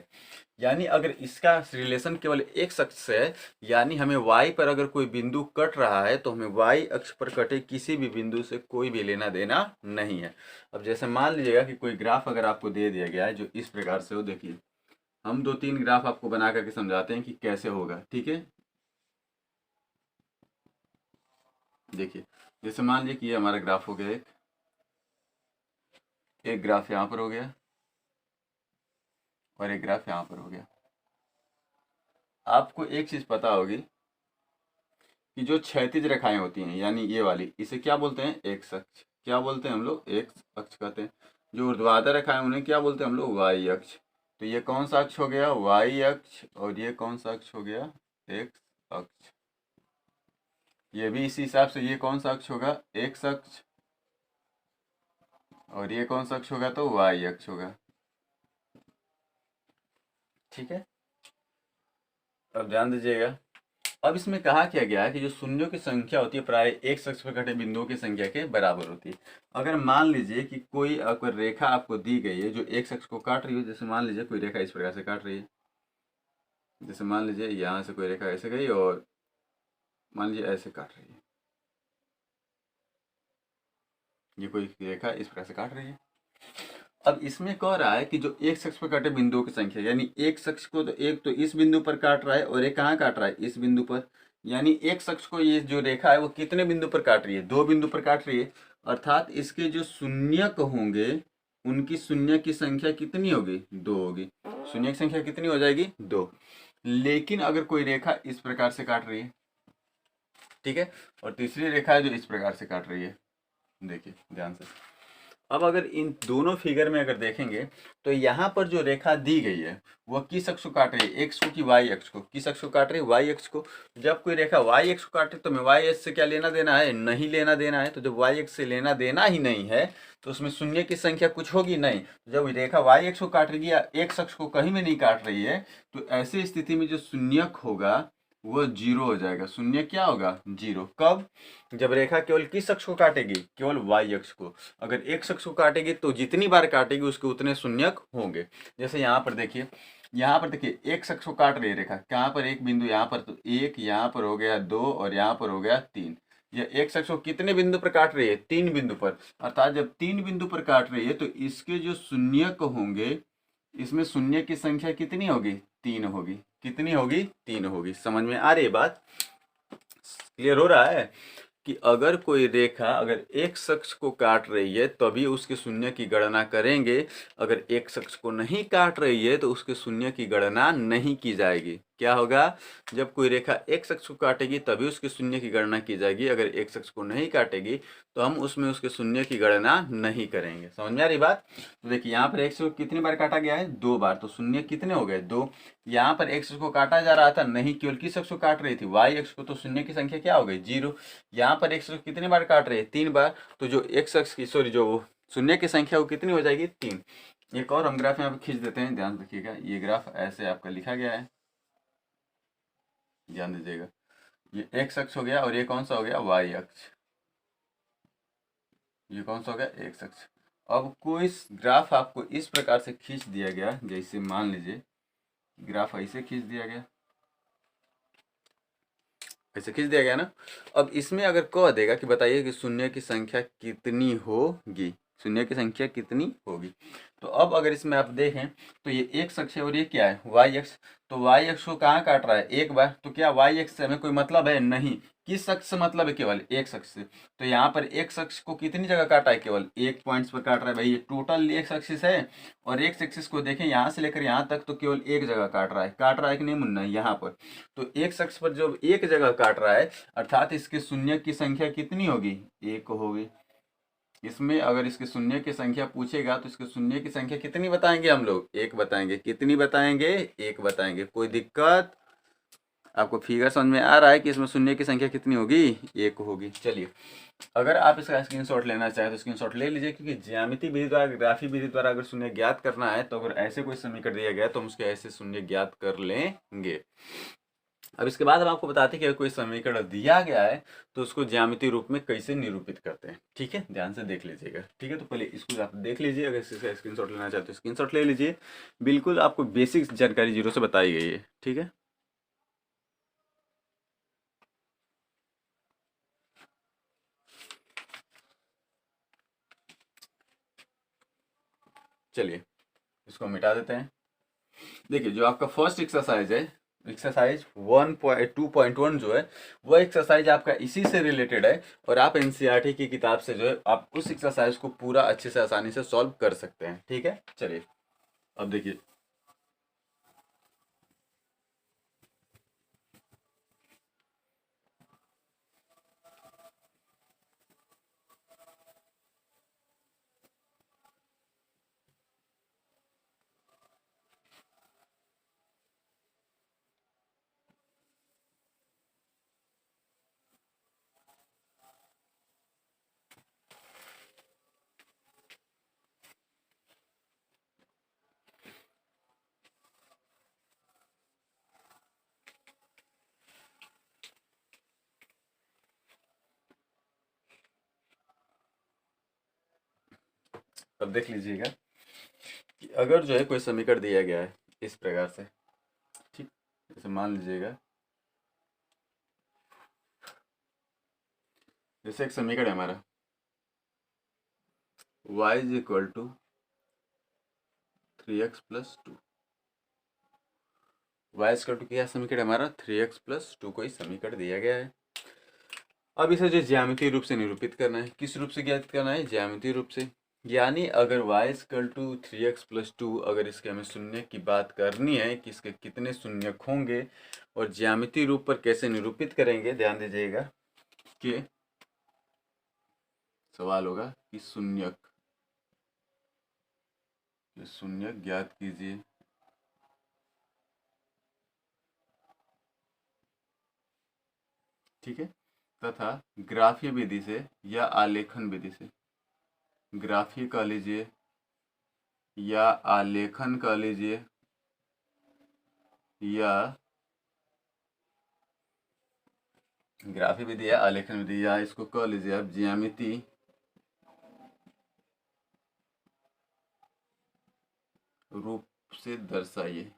यानी अगर इसका रिलेशन केवल एक अक्ष से है, यानी हमें y पर अगर कोई बिंदु कट रहा है तो हमें y अक्ष पर कटे किसी भी बिंदु से कोई भी लेना देना नहीं है। अब जैसे मान लीजिएगा कि कोई ग्राफ अगर आपको दे दिया गया है जो इस प्रकार से हो, देखिए हम 2-3 ग्राफ आपको बना करके समझाते हैं कि कैसे होगा। ठीक है, देखिए जैसे मान लीजिए कि ये हमारा ग्राफ हो गया, एक ग्राफ यहाँ पर हो गया और एक ग्राफ यहाँ पर हो गया। आपको एक चीज पता होगी कि जो क्षैतिज रेखाएं होती हैं यानी ये वाली, इसे क्या बोलते हैं? एक्स अक्ष। क्या बोलते हैं हम लोग? एक्स अक्ष कहते हैं। जो ऊर्ध्वाधर रेखाएं उन्हें क्या बोलते हैं हम लोग? वाई अक्ष। तो ये कौन सा अक्ष हो गया? वाई अक्ष। और ये कौन सा अक्ष हो गया? एक्स अक्ष। ये भी इसी हिसाब से, ये कौन सा अक्ष होगा? एक्स अक्ष। और ये कौन सा अक्ष होगा? तो वाई अक्ष होगा। ठीक है, अब ध्यान दीजिएगा। अब इसमें कहा क्या गया है कि जो शून्यों की संख्या होती है प्राय एक अक्ष पर कटे बिंदुओं की संख्या के बराबर होती है। अगर मान लीजिए कि कोई अगर रेखा आपको दी गई है जो एक अक्ष को काट रही है, जैसे मान लीजिए कोई रेखा इस प्रकार से काट रही है, जैसे मान लीजिए यहाँ से कोई रेखा ऐसे गई और मान लीजिए ऐसे काट रही है, ये कोई रेखा इस प्रकार से काट रही है। अब इसमें कह रहा है कि जो एक शख्स पर काटे बिंदुओं की संख्या, यानी एक शख्स को तो एक तो इस बिंदु पर काट रहा है और एक कहाँ काट रहा है? इस बिंदु पर। यानी एक शख्स को ये जो रेखा है वो कितने बिंदु पर काट रही है? दो बिंदु पर काट रही है। अर्थात इसके जो शून्यक होंगे उनकी शून्य की संख्या कितनी होगी? दो होगी। शून्य की संख्या कितनी हो जाएगी? दो। लेकिन अगर कोई रेखा इस प्रकार से काट रही है, ठीक है, और तीसरी रेखा है जो इस प्रकार से काट रही है, देखिए ध्यान से, अब अगर इन दोनों फिगर में अगर देखेंगे तो यहाँ पर जो रेखा दी गई है वह किस अक्ष को काट रही है, एक्स को कि वाई अक्ष को? किस अक्ष को काट रही है? वाई अक्ष को। जब कोई रेखा वाई अक्ष को काटे तो मैं वाई अक्ष से क्या लेना देना है? नहीं लेना देना है। तो जब वाई अक्ष से लेना देना ही नहीं है तो उसमें शून्य की संख्या कुछ होगी नहीं। जब रेखा वाई अक्ष को काट रही है या एक्स अक्ष को कहीं में नहीं काट रही है तो ऐसी स्थिति में जो शून्यक होगा वो जीरो हो जाएगा। शून्य क्या होगा? जीरो। कब? जब रेखा केवल किस अक्ष को काटेगी? केवल वाई अक्ष को। अगर एक्स अक्ष को काटेगी तो जितनी बार काटेगी उसके उतने शून्यक होंगे। जैसे यहाँ पर देखिए, यहाँ पर देखिए एक्स अक्ष को काट रही है रेखा, कहाँ पर? एक बिंदु यहाँ पर, तो एक, यहाँ पर हो गया दो और यहाँ पर हो गया तीन। यह एक्स अक्ष को कितने बिंदु पर काट रही है? तीन बिंदु पर। अर्थात जब तीन बिंदु पर काट रही है तो इसके जो शून्यक होंगे, इसमें शून्य की संख्या कितनी होगी? तीन होगी। कितनी होगी? तीन होगी। समझ में आ रही है बात? क्लियर हो रहा है कि अगर कोई रेखा अगर एक अक्ष को काट रही है तभी उसके शून्य की गणना करेंगे, अगर एक अक्ष को नहीं काट रही है तो उसके शून्य की गणना नहीं की जाएगी। क्या होगा? जब कोई रेखा एक अक्ष को काटेगी तभी उसके शून्य की गणना की जाएगी, अगर एक अक्ष को नहीं काटेगी तो हम उसमें उसके शून्य की गणना नहीं करेंगे। समझ में आ रही बात? तो देखिए यहाँ पर एक्स को कितनी बार काटा गया है? दो बार। तो शून्य कितने हो गए? दो। यहाँ पर एक्स को काटा जा रहा था नहीं, केवल किस अक्ष को काट रही थी? वाई अक्ष को। तो शून्य की संख्या क्या हो गई? जीरो। यहाँ पर एक्स को कितनी बार काट रही है? तीन बार। तो जो एक्स अक्ष की सॉरी जो शून्य की संख्या वो कितनी हो जाएगी? तीन। एक और हम ग्राफ यहाँ पे खींच देते हैं, ध्यान रखिएगा। ये ग्राफ ऐसे आपका लिखा गया है, ध्यान दीजिएगा। ये एक्स अक्ष हो गया और ये कौन सा हो गया? वाई अक्ष। ये कौन सा हो गया? एक्स अक्ष। अब कोई ग्राफ आपको इस प्रकार से खींच दिया गया, जैसे मान लीजिए ग्राफ ऐसे खींच दिया गया, ऐसे खींच दिया गया ना। अब इसमें अगर कह देगा कि बताइए कि शून्य की संख्या कितनी होगी, शून्य की संख्या कितनी होगी, तो अब अगर इसमें आप देखें तो ये एक्स अक्ष है और ये क्या है? वाई अक्ष। तो वाई अक्ष को कहाँ काट रहा है? एक बार। तो क्या वाई अक्ष से हमें कोई मतलब है? नहीं। किस अक्ष से मतलब है? केवल एक्स अक्ष से। तो यहाँ पर एक्स अक्ष को कितनी जगह काटा है? केवल एक पॉइंट्स पर काट रहा है भाई। ये टोटल एक्स एक्सिस है और एक्स एक्सिस को देखें यहाँ से लेकर यहाँ तक तो केवल एक जगह काट रहा है। काट रहा है कि नहीं मुन्ना? यहाँ पर। तो एक्स अक्ष पर जब एक जगह काट रहा है अर्थात इसके शून्य की संख्या कितनी होगी? एक होगी। इसमें अगर इसके शून्य की संख्या पूछेगा तो इसके शून्य की संख्या कितनी बताएंगे हम लोग? एक बताएंगे। कितनी बताएंगे? एक बताएंगे। कोई दिक्कत? आपको फिगर समझ में आ रहा है कि इसमें शून्य की संख्या कितनी होगी? एक होगी। चलिए, अगर आप इसका स्क्रीनशॉट लेना चाहें तो स्क्रीनशॉट ले लीजिए, क्योंकि ज्यामिति विधि द्वारा, ग्राफी विधि द्वारा अगर शून्य ज्ञात करना है तो अगर ऐसे कोई समीकरण दिया गया तो हम उसके ऐसे शून्य ज्ञात कर लेंगे। अब इसके बाद हम आपको बताते हैं कि अगर कोई समीकरण दिया गया है तो उसको ज्यामितीय रूप में कैसे निरूपित करते हैं। ठीक है, ध्यान से देख लीजिएगा। ठीक है, तो पहले इसको आप देख लीजिए, अगर इसका स्क्रीनशॉट लेना चाहते हो स्क्रीनशॉट ले लीजिए। बिल्कुल आपको बेसिक जानकारी जीरो से बताई गई है। ठीक है, चलिए इसको मिटा देते हैं। देखिए, जो आपका फर्स्ट एक्सरसाइज है, एक्सरसाइज 1.2.1 जो है वो एक्सरसाइज आपका इसी से रिलेटेड है और आप एनसीईआरटी की किताब से जो है आप उस एक्सरसाइज को पूरा अच्छे से आसानी से सॉल्व कर सकते हैं। ठीक है, चलिए अब देखिए। अब देख लीजिएगा कि अगर जो है कोई समीकरण दिया गया है इस प्रकार से, ठीक, जैसे मान लीजिएगा जैसे एक समीकरण है हमारा y is equal to 3x+2। y is equal to क्या समीकरण हमारा? 3x+2 कोई समीकरण दिया गया है। अब इसे जो ज्यामितीय रूप से निरूपित करना है, किस रूप से ज्ञात करना है? ज्यामितीय रूप से। यानी अगर y इक्वल टू 3x+2, अगर इसके हमें शून्य की बात करनी है कि इसके कितने शून्यक होंगे और ज्यामितीय रूप पर कैसे निरूपित करेंगे, ध्यान दीजिएगा कि सवाल होगा कि शून्यक शून्य ज्ञात कीजिए। ठीक है, तथा ग्राफीय विधि से या आलेखन विधि से, ग्राफीय कह लीजिए या आलेखन कह लीजिए या ग्राफी विधि या आलेखन विधि, या इसको कह लीजिए आप ज्यामिति रूप से दर्शाइए।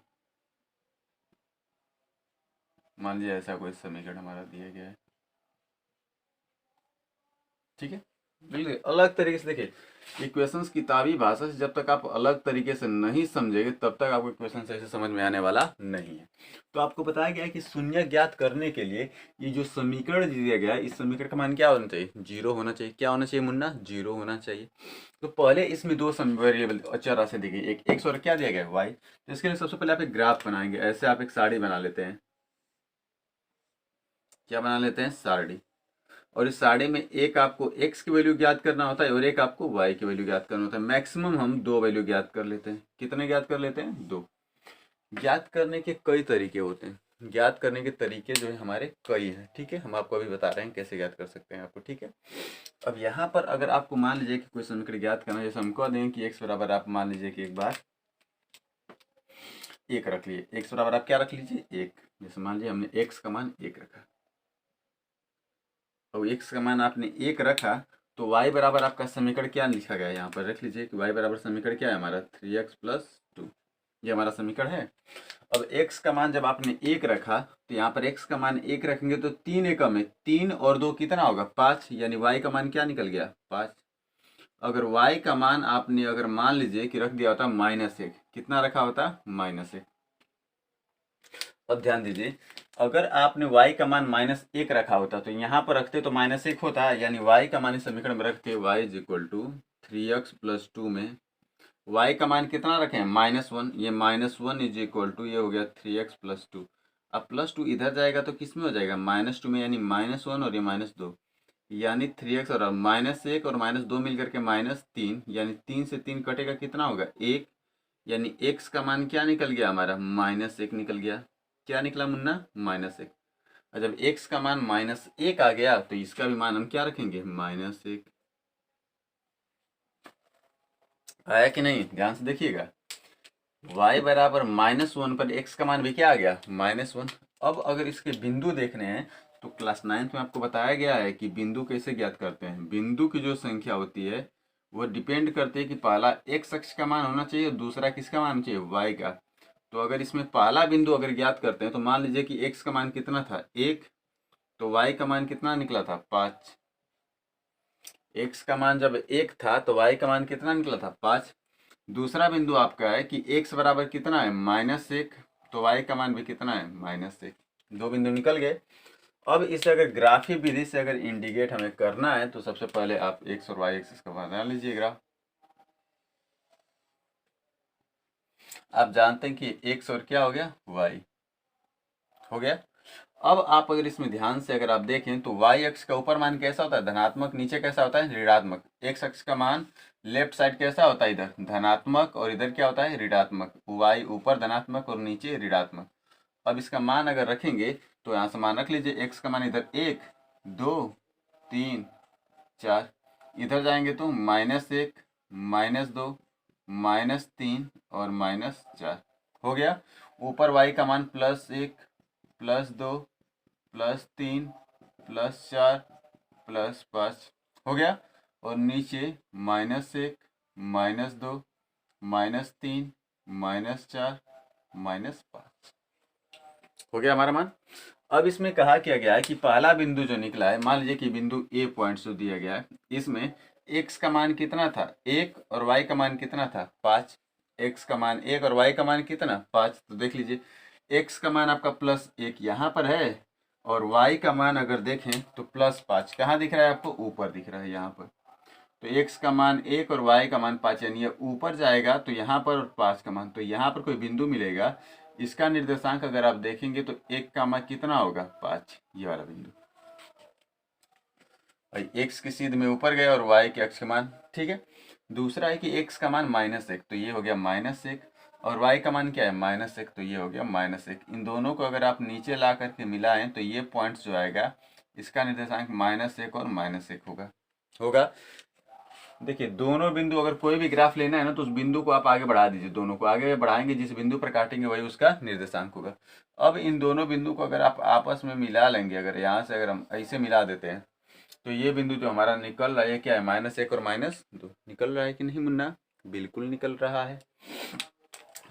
मान लीजिए ऐसा कोई समीकरण हमारा दिया गया है। ठीक है, बिल्कुल अलग तरीके से देखिए, इक्वेशंस किताबी भाषा से जब तक आप अलग तरीके से नहीं समझेंगे तब तक आपको इक्वेशन ऐसे समझ में आने वाला नहीं है। तो आपको बताया गया है कि शून्य ज्ञात करने के लिए ये जो समीकरण दिया गया है, इस समीकरण का मान क्या होना चाहिए? जीरो होना चाहिए। क्या होना चाहिए मुन्ना? जीरो होना चाहिए। तो पहले इसमें दो वेरिएबल चर राशि दी गई, एक एक्स और क्या दिया गया है? वाई। तो इसके लिए सबसे पहले आप एक ग्राफ बनाएंगे। ऐसे आप एक सारणी बना लेते हैं। क्या बना लेते हैं? सारणी। और इस सारणी में एक आपको x की वैल्यू ज्ञात करना होता है और एक आपको y की वैल्यू ज्ञात करना होता है। मैक्सिमम हम दो वैल्यू ज्ञात कर लेते हैं। कितने ज्ञात कर लेते हैं? दो। ज्ञात करने के कई तरीके होते हैं। ज्ञात करने के तरीके जो है हमारे कई हैं। ठीक है, हम आपको अभी बता रहे हैं कैसे ज्ञात कर सकते हैं आपको। ठीक है, अब यहाँ पर अगर आपको मान लीजिए कि कोई समीकरण ज्ञात करना है, जैसे हम कह दें कि x बराबर, आप मान लीजिए कि एक बार एक रख लिए। x बराबर आप क्या रख लीजिए? एक। जैसे मान लीजिए हमने x का मान एक रखा, और x का मान आपने एक रखा, तो y बराबर आपका समीकरण क्या लिखा गया है? यहाँ पर रख लीजिए कि y बराबर समीकरण क्या है हमारा? 3x + 2। ये हमारा समीकरण है। अब x का मान जब आपने एक रखा, तो यहाँ पर x का मान एक रखेंगे तो 3 एकम है, 3 और 2 कितना होगा? 5, यानी y का मान क्या निकल गया? 5। अगर y का मान आपने अगर मान लीजिए कि रख दिया होता -1, कितना रखा होता? -1। अब ध्यान दीजिए, अगर आपने y का मान -1 रखा होता तो यहाँ पर रखते तो -1 होता, यानी y का मान इस समीकरण में रखते y = 3x + 2 में y का मान कितना रखें? -1। ये -1 ये हो गया 3x + 2। अब +2 इधर जाएगा तो किस में हो जाएगा? -2 में, यानी -1 और ये -2, यानी 3x और -1 और -2 मिल करके -3, यानी 3 से 3 कटेगा, कितना होगा? 1, यानी x का मान क्या निकल गया हमारा? -1 निकल गया। क्या निकला मुन्ना? -1। और जब x का मान -1 आ गया तो इसका भी मान हम क्या रखेंगे? -1। आया कि नहीं? ध्यान से देखिएगा, y बराबर -1 पर x का मान भी क्या आ गया? -1। अब अगर इसके बिंदु देखने हैं तो क्लास 9th में आपको बताया गया है कि बिंदु कैसे ज्ञात करते हैं। बिंदु की जो संख्या होती है वो डिपेंड करती है कि पहला x अक्ष का मान होना चाहिए और दूसरा किसका मान चाहिए? y का। तो अगर इसमें पहला बिंदु अगर ज्ञात करते हैं तो मान लीजिए कि x का मान कितना था? 1, तो y का मान कितना निकला था? 5। x का मान जब 1 था तो y का मान कितना निकला था? 5। दूसरा बिंदु आपका है कि x बराबर कितना है? -1, तो y का मान भी कितना है? -1। दो बिंदु निकल गए। अब इसे अगर ग्राफी विधि से अगर इंडिकेट हमें करना है तो सबसे पहले आप x और y एक्सिस का बना लीजिए ग्राफ। आप जानते हैं कि x और क्या हो गया? y हो गया। अब आप अगर इसमें ध्यान से अगर आप देखें तो y अक्ष का ऊपर मान कैसा होता है? धनात्मक। नीचे कैसा होता है? ऋणात्मक। x अक्ष का मान लेफ्ट साइड कैसा होता है? इधर धनात्मक, और इधर क्या होता है? ऋणात्मक। y ऊपर धनात्मक और नीचे ऋणात्मक। अब इसका मान अगर रखेंगे तो यहाँ से मान रख लीजिए, x का मान इधर 1, 2, 3, 4, इधर जाएंगे तो -1, -2, -3 और -4 हो गया। ऊपर y का मान +1, +2, +3, +4, +5 हो गया। और नीचे -1, -2, -3, -4, -5 हो गया हमारा मान। अब इसमें कहा क्या गया है कि पहला बिंदु जो निकला है, मान लीजिए कि बिंदु ए पॉइंट जो दिया गया है, इसमें x का मान कितना था? 1 और y का मान कितना था? 5। x का मान 1 और y का मान कितना? 5। तो देख लीजिए, x का मान आपका +1 यहाँ पर है और y का मान अगर देखें तो +5 कहाँ दिख रहा है आपको? ऊपर दिख रहा है यहाँ पर। तो x का मान 1 और y का मान 5, यानी ये ऊपर जाएगा तो यहाँ पर, और 5 का मान, तो यहाँ पर कोई बिंदु मिलेगा। इसका निर्देशांक अगर आप देखेंगे तो 1 का मान कितना होगा? 5, ये वाला बिंदु। भाई x की सीध में ऊपर गए और y के अक्ष के मान। ठीक है, दूसरा है कि x का मान -1, तो ये हो गया -1, और y का मान क्या है -1, तो ये हो गया -1। इन दोनों को अगर आप नीचे ला करके मिलाएं तो ये पॉइंट्स जो आएगा इसका निर्देशांक -1 और -1 होगा। देखिए दोनों बिंदु, अगर कोई भी ग्राफ लेना है ना तो उस बिंदु को आप आगे बढ़ा दीजिए, दोनों को आगे बढ़ाएंगे, जिस बिंदु पर काटेंगे वही उसका निर्देशांक होगा। अब इन दोनों बिंदु को अगर आप आपस में मिला लेंगे, अगर यहाँ से अगर हम ऐसे मिला देते हैं तो ये बिंदु जो हमारा निकल रहा है क्या है -1 और -2 निकल रहा है कि नहीं मुन्ना? बिल्कुल निकल रहा है।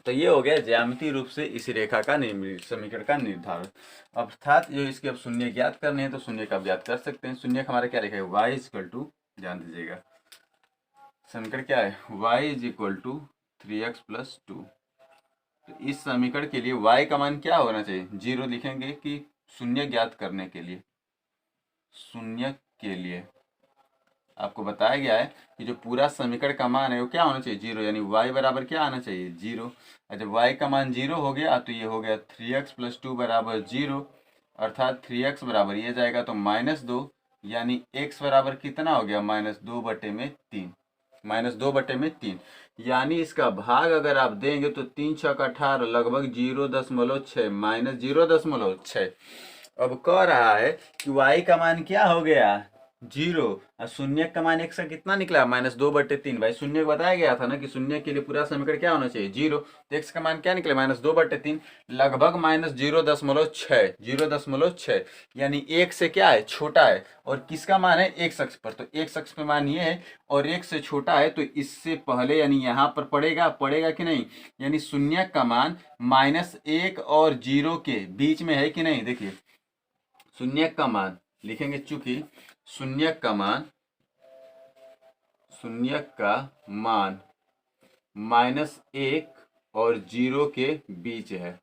तो ये हो गया ज्यामितीय रूप से इस रेखा का समीकरण का निर्धारण। अर्थात जो इसके अब शून्य ज्ञात करने हैं तो शून्य का आप ज्ञात कर सकते हैं। शून्य का हमारा क्या लिखा है y इक्वल टू, ध्यान दीजिएगा समीकरण क्या है y is equal to 3x + 2। तो इस समीकरण के लिए y का मान क्या होना चाहिए? 0 लिखेंगे कि शून्य ज्ञात करने के लिए, शून्य के लिए आपको बताया गया है कि जो पूरा समीकरण का मान है वो क्या होना चाहिए 0, यानी y बराबर क्या आना चाहिए 0। जब y का मान 0 हो गया तो ये हो गया 3x + 2 बराबर 0, अर्थात 3x बराबर ये जाएगा तो -2, यानी x बराबर कितना हो गया -2/3, -2/3, यानी इसका भाग अगर आप देंगे तो 3 × 6 = 18, लगभग 0.6 -0.6। अब कह रहा है कि y का मान क्या हो गया 0, और शून्य का मान x का कितना निकला -2/3। भाई शून्य को बताया गया था ना कि शून्य के लिए पूरा समीकरण क्या होना चाहिए 0, तो x का मान क्या निकला -2/3, लगभग -0.6, 0.6, यानी 1 से क्या है छोटा है। और किसका मान है x अक्ष पर, तो x अक्ष पे मान ये है और 1 से छोटा है, तो इससे पहले यानी यहाँ पर पड़ेगा कि नहीं, यानी शून्य का मान -1 और 0 के बीच में है कि नहीं। देखिए शून्य का मान लिखेंगे, चूंकि शून्य का मान -1 और 0 के बीच है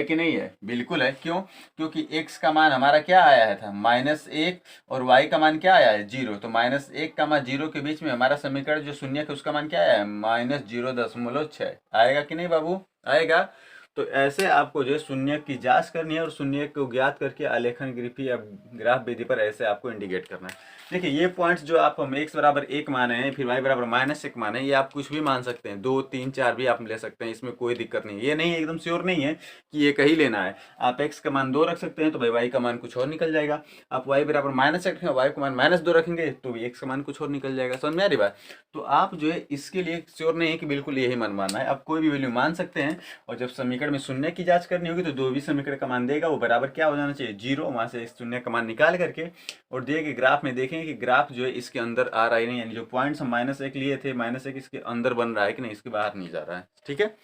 कि नहीं है? बिल्कुल है। क्यों? क्योंकि x का मान हमारा क्या आया था -1 और y का मान क्या आया है 0, तो -1 का मान 0 के बीच में हमारा समीकरण जो शून्य है उसका मान क्या आया है -0.6। आएगा कि नहीं बाबू? आएगा। तो ऐसे आपको जो है शून्य की जांच करनी है और शून्य को ज्ञात करके आलेखन ग्रिफी या ग्राफ विधि पर ऐसे आपको इंडिकेट करना है। देखिए ये पॉइंट्स जो आप हम x बराबर 1 माने हैं, फिर y बराबर -1 माने, ये आप कुछ भी मान सकते हैं, 2 3 4 भी आप ले सकते हैं, इसमें कोई दिक्कत नहीं है। ये नहीं एकदम श्योर नहीं है कि ये कहीं लेना है। आप x का मान 2 रख सकते हैं तो भाई y का मान कुछ और निकल जाएगा। आप y बराबर -1 रखेंगे, y का मान -2 रखेंगे तो भी x का मान कुछ और निकल जाएगा। समझ में आ रही बात? तो आप जो है इसके लिए श्योर नहीं है कि बिल्कुल यही मान मानना है, आप कोई भी वैल्यू मान सकते हैं। और जब समीकरण में शून्य की जांच करनी होगी तो 2 भी समीकरण का मान देगा वो बराबर क्या हो जाना चाहिए 0, वहां से शून्य का मान निकाल करके और दिए गए ग्राफ में देखेंगे कि ग्राफ जो है इसके अंदर आ रहा है नहीं, यानी जो पॉइंट्स हम -1 लिए थे -1 इसके अंदर बन रहा है कि नहीं, इसके बाहर नहीं जा रहा है। ठीक है,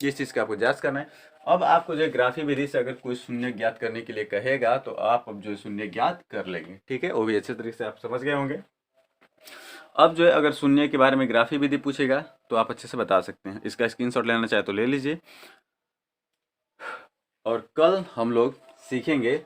इस चीज़ का आपको जांच करना है। अब आपको जो है ग्राफी विधि से अगर कोई शून्य ज्ञात करने के लिए कहेगा तो आप अब जो है शून्य ज्ञात कर लेंगे। ठीक है, वो भी अच्छे तरीके से आप समझ गए होंगे। अब जो है अगर शून्य के बारे में ग्राफी विधि पूछेगा तो आप अच्छे से बता सकते हैं। इसका स्क्रीनशॉट लेना चाहे तो ले लीजिए। और कल हम लोग सीखेंगे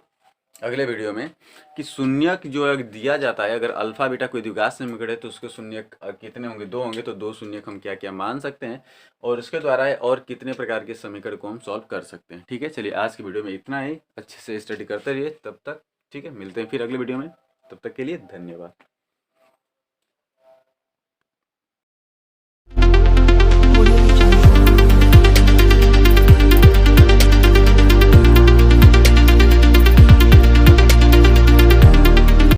अगले वीडियो में कि शून्य जो अगर दिया जाता है, अगर अल्फा बीटा कोई द्विघात समीकरण है तो उसके शून्य कितने होंगे, 2 होंगे, तो 2 शून्य हम क्या क्या मान सकते हैं और उसके द्वारा और कितने प्रकार के समीकरण को हम सॉल्व कर सकते हैं। ठीक है, चलिए आज की वीडियो में इतना ही। अच्छे से स्टडी करते रहिए तब तक। ठीक है, मिलते हैं फिर अगले वीडियो में, तब तक के लिए धन्यवाद।